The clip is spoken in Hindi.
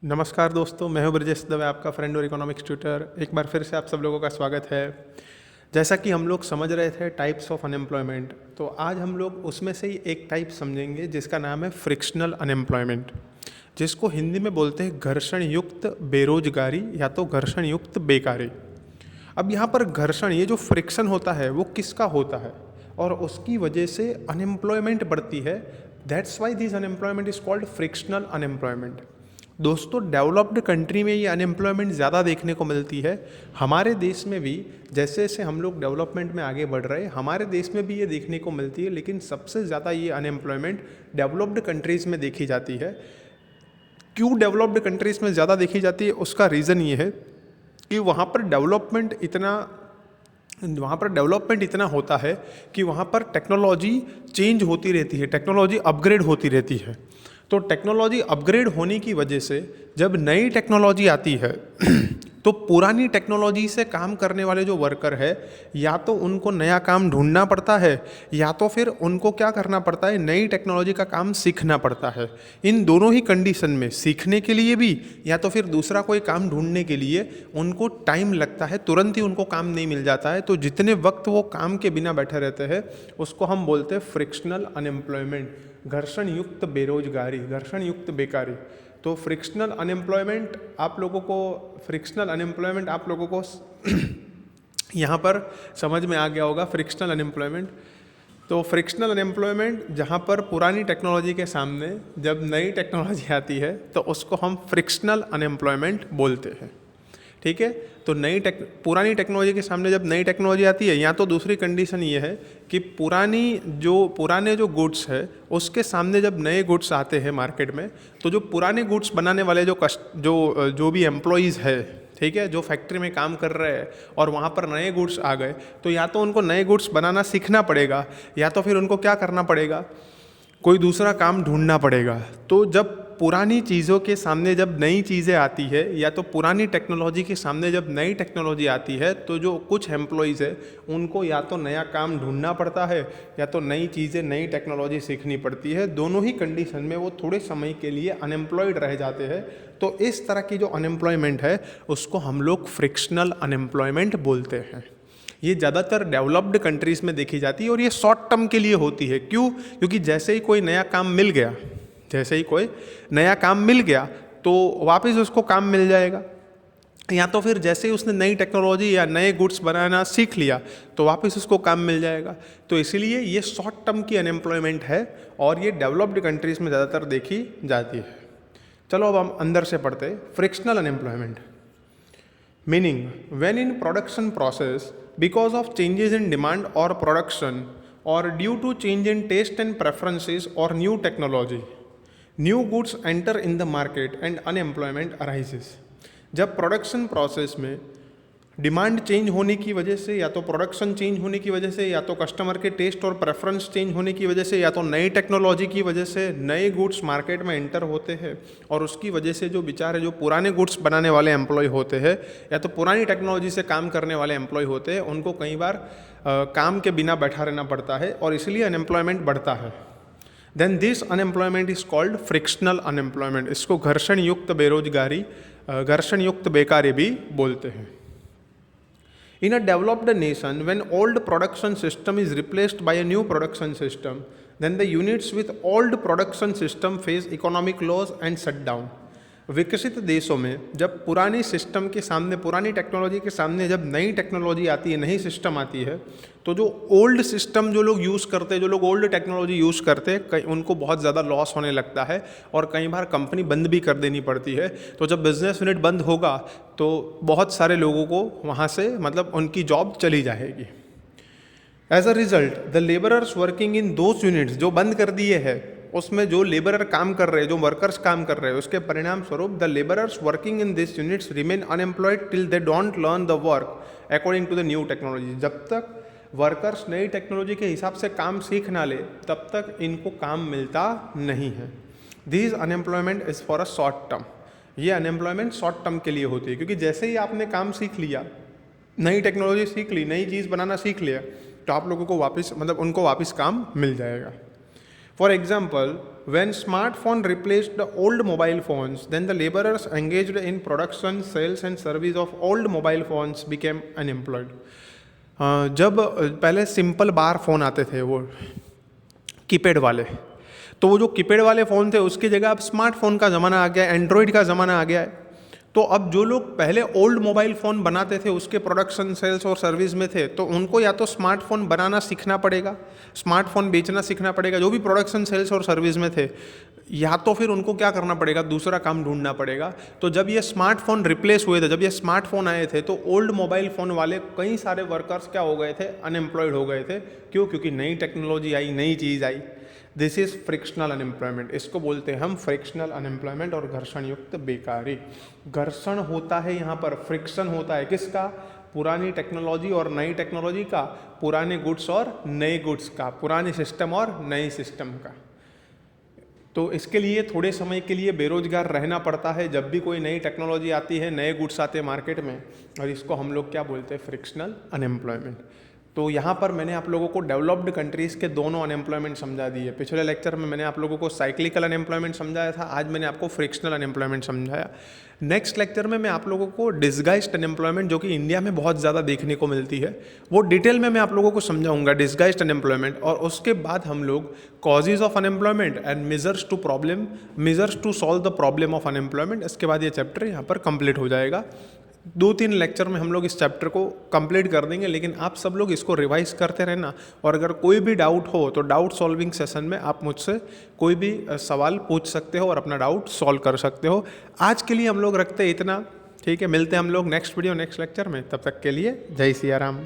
नमस्कार दोस्तों, मैं हूं ब्रजेश दवे, आपका फ्रेंड और इकोनॉमिक्स ट्यूटर। एक बार फिर से आप सब लोगों का स्वागत है। जैसा कि हम लोग समझ रहे थे टाइप्स ऑफ अनएम्प्लॉयमेंट, तो आज हम लोग उसमें से ही एक टाइप समझेंगे जिसका नाम है फ्रिक्शनल अनएम्प्लॉयमेंट, जिसको हिंदी में बोलते हैं घर्षण युक्त बेरोजगारी या तो घर्षण युक्त बेकारी। अब यहाँ पर घर्षण, ये जो फ्रिक्शन होता है वो किसका होता है और उसकी वजह से अनएम्प्लॉयमेंट बढ़ती है। That's why this unemployment is called frictional unemployment. दोस्तों, डेवलप्ड कंट्री में ये अनएम्प्लॉयमेंट ज़्यादा देखने को मिलती है। हमारे देश में भी जैसे जैसे हम लोग डेवलपमेंट में आगे बढ़ रहे हैं, हमारे देश में भी ये देखने को मिलती है, लेकिन सबसे ज़्यादा ये अनएम्प्लॉयमेंट डेवलप्ड कंट्रीज़ में देखी जाती है। क्यों डेवलप्ड कंट्रीज़ में ज़्यादा देखी जाती है, उसका रीज़न ये है कि वहाँ पर डेवलपमेंट इतना होता है कि वहाँ पर टेक्नोलॉजी चेंज होती रहती है, टेक्नोलॉजी अपग्रेड होती रहती है। तो टेक्नोलॉजी अपग्रेड होने की वजह से जब नई टेक्नोलॉजी आती है तो पुरानी टेक्नोलॉजी से काम करने वाले जो वर्कर है, या तो उनको नया काम ढूंढना पड़ता है या तो फिर उनको क्या करना पड़ता है, नई टेक्नोलॉजी का काम सीखना पड़ता है। इन दोनों ही कंडीशन में, सीखने के लिए भी या तो फिर दूसरा कोई काम ढूंढने के लिए, उनको टाइम लगता है, तुरंत ही उनको काम नहीं मिल जाता है। तो जितने वक्त वो काम के बिना बैठे रहते हैं उसको हम बोलते हैं फ्रिक्शनल अनएम्प्लॉयमेंट, घर्षण युक्त बेरोजगारी, घर्षण युक्त बेकारी। तो फ्रिक्शनल अनएम्प्लॉयमेंट आप लोगों को यहाँ पर समझ में आ गया होगा। फ्रिक्शनल अनएम्प्लॉयमेंट, तो फ्रिक्शनल अनएम्प्लॉयमेंट जहाँ पर पुरानी टेक्नोलॉजी के सामने जब नई टेक्नोलॉजी आती है तो उसको हम फ्रिक्शनल अनएम्प्लॉयमेंट बोलते हैं। ठीक है, तो पुरानी टेक्नोलॉजी के सामने जब नई टेक्नोलॉजी आती है, या तो दूसरी कंडीशन ये है कि पुराने जो गुड्स है उसके सामने जब नए गुड्स आते हैं मार्केट में, तो जो पुराने गुड्स बनाने वाले जो भी एम्प्लॉयज़ है, ठीक है, जो फैक्ट्री में काम कर रहे हैं और वहाँ पर नए गुड्स आ गए, तो या तो उनको नए गुड्स बनाना सीखना पड़ेगा या तो फिर उनको क्या करना पड़ेगा, कोई दूसरा काम ढूंढना पड़ेगा। तो जब पुरानी चीज़ों के सामने जब नई चीज़ें आती है, या तो पुरानी टेक्नोलॉजी के सामने जब नई टेक्नोलॉजी आती है, तो जो कुछ एम्प्लॉयज़ है उनको या तो नया काम ढूंढना पड़ता है या तो नई चीज़ें, नई टेक्नोलॉजी सीखनी पड़ती है। दोनों ही कंडीशन में वो थोड़े समय के लिए अनएम्प्लॉयड रह जाते हैं। तो इस तरह की जो अनएम्प्लॉयमेंट है उसको हम लोग फ्रिक्शनल अनएम्प्लॉयमेंट बोलते हैं। ये ज़्यादातर डेवलप्ड कंट्रीज़ में देखी जाती है और ये शॉर्ट टर्म के लिए होती है। क्यों? क्योंकि जैसे ही कोई नया काम मिल गया तो वापस उसको काम मिल जाएगा, या तो फिर जैसे ही उसने नई टेक्नोलॉजी या नए गुड्स बनाना सीख लिया तो वापस उसको काम मिल जाएगा। तो इसलिए ये शॉर्ट टर्म की अनएम्प्लॉयमेंट है और ये डेवलप्ड कंट्रीज़ में ज़्यादातर देखी जाती है। चलो अब हम अंदर से पढ़ते हैं। Frictional unemployment meaning, when in production process because of changes in demand or production or due to change in taste and preferences or new technology, new goods enter in the market and unemployment arises। जब प्रोडक्शन प्रोसेस में डिमांड चेंज होने की वजह से, या तो प्रोडक्शन चेंज होने की वजह से, या तो कस्टमर के टेस्ट और प्रेफरेंस चेंज होने की वजह से, या तो नई टेक्नोलॉजी की वजह से नए गुड्स मार्केट में एंटर होते हैं, और उसकी वजह से जो पुराने गुड्स बनाने वाले एम्प्लॉय होते हैं या तो पुरानी टेक्नोलॉजी से काम करने वाले एम्प्लॉय होते हैं, उनको कई बार काम के बिना बैठा रहना पड़ता है और इसलिए अनएम्प्लॉयमेंट बढ़ता है। Then this unemployment is called frictional unemployment. इसको घर्षण युक्त बेरोजगारी, घर्षण युक्त बेकारी भी बोलते हैं। In a developed nation, when old production system is replaced by a new production system, then the units with old production system face economic loss and shut down। विकसित देशों में जब पुरानी सिस्टम के सामने, पुरानी टेक्नोलॉजी के सामने जब नई टेक्नोलॉजी आती है, नई सिस्टम आती है, तो जो ओल्ड सिस्टम जो लोग यूज़ करते हैं, जो लोग ओल्ड टेक्नोलॉजी यूज़ करते हैं, उनको बहुत ज़्यादा लॉस होने लगता है और कई बार कंपनी बंद भी कर देनी पड़ती है। तो जब बिजनेस यूनिट बंद होगा तो बहुत सारे लोगों को वहाँ से उनकी जॉब चली जाएगी। As a result the labourers working in those units, जो बंद कर दिए हैं उसमें जो लेबरर काम कर रहे हैं, जो वर्कर्स काम कर रहे हैं, उसके परिणाम स्वरूप the labourers working in this units remain unemployed till they don't learn the work according to the new technology. जब तक वर्कर्स नई टेक्नोलॉजी के हिसाब से काम सीख ना ले तब तक इनको काम मिलता नहीं है। This unemployment is for a short term. ये अनएम्प्लॉयमेंट शॉर्ट टर्म के लिए होती है, क्योंकि जैसे ही आपने काम सीख लिया, नई टेक्नोलॉजी सीख ली, नई चीज़ बनाना सीख लिया, तो आप लोगों को उनको वापस काम मिल जाएगा। For example, when smartphone replaced the old mobile phones, then the laborers engaged in production, sales and service of old mobile phones became unemployed. जब पहले सिंपल बार फ़ोन आते थे वो कीपैड वाले, तो वो जो कीपैड वाले फ़ोन थे उसकी जगह अब स्मार्टफोन का ज़माना आ गया है, एंड्रॉयड का ज़माना आ गया है। तो अब जो लोग पहले ओल्ड मोबाइल फ़ोन बनाते थे उसके प्रोडक्शन, सेल्स और सर्विस में थे, तो उनको या तो स्मार्टफोन बनाना सीखना पड़ेगा, स्मार्टफोन बेचना सीखना पड़ेगा जो भी प्रोडक्शन, सेल्स और सर्विस में थे, या तो फिर उनको क्या करना पड़ेगा, दूसरा काम ढूंढना पड़ेगा। तो जब ये स्मार्टफोन रिप्लेस हुए थे, जब ये स्मार्टफोन आए थे, तो ओल्ड मोबाइल फ़ोन वाले कई सारे वर्कर्स क्या हो गए थे, अनएम्प्लॉयड हो गए थे। क्यों? क्योंकि नई टेक्नोलॉजी आई, नई चीज़ आई। दिस इज़ फ्रिक्शनल अनएम्प्लॉयमेंट, इसको बोलते हैं हम फ्रिक्शनल अनएम्प्लॉयमेंट और घर्षण युक्त बेकारी। घर्षण होता है यहाँ पर, फ्रिक्शन होता है किसका? पुरानी टेक्नोलॉजी और नई टेक्नोलॉजी का, पुराने गुड्स और नए गुड्स का, पुराने सिस्टम और नए सिस्टम का। तो इसके लिए थोड़े समय के लिए बेरोजगार रहना पड़ता है जब भी कोई नई टेक्नोलॉजी आती है, नए गुड्स आते हैं मार्केट में, और इसको हम लोग क्या बोलते हैं? Frictional unemployment. तो यहाँ पर मैंने आप लोगों को डेवलप्ड कंट्रीज़ के दोनों अनएम्प्लॉयमेंट समझा दिए। पिछले लेक्चर में मैंने आप लोगों को साइक्लिकल अनएम्प्लॉयमेंट समझाया था, आज मैंने आपको फ्रिक्शनल अनएम्प्लॉयमेंट समझाया। नेक्स्ट लेक्चर में मैं आप लोगों को डिस्गाइज्ड अनएम्प्लॉयमेंट, जो कि इंडिया में बहुत ज़्यादा देखने को मिलती है, वो डिटेल में मैं आप लोगों को समझाऊंगा, डिस्गाइज्ड अनएम्प्लॉयमेंट। और उसके बाद हम लोग causes of unemployment and measures to solve the problem of unemployment, इसके बाद ये चैप्टर यहाँ पर कंप्लीट हो जाएगा। 2-3 लेक्चर में हम लोग इस चैप्टर को कंप्लीट कर देंगे, लेकिन आप सब लोग इसको रिवाइज करते रहना। और अगर कोई भी डाउट हो तो डाउट सॉल्विंग सेशन में आप मुझसे कोई भी सवाल पूछ सकते हो और अपना डाउट सॉल्व कर सकते हो। आज के लिए हम लोग रखते हैं इतना, ठीक है? मिलते हैं हम लोग नेक्स्ट वीडियो, नेक्स्ट लेक्चर में। तब तक के लिए जय सिया राम।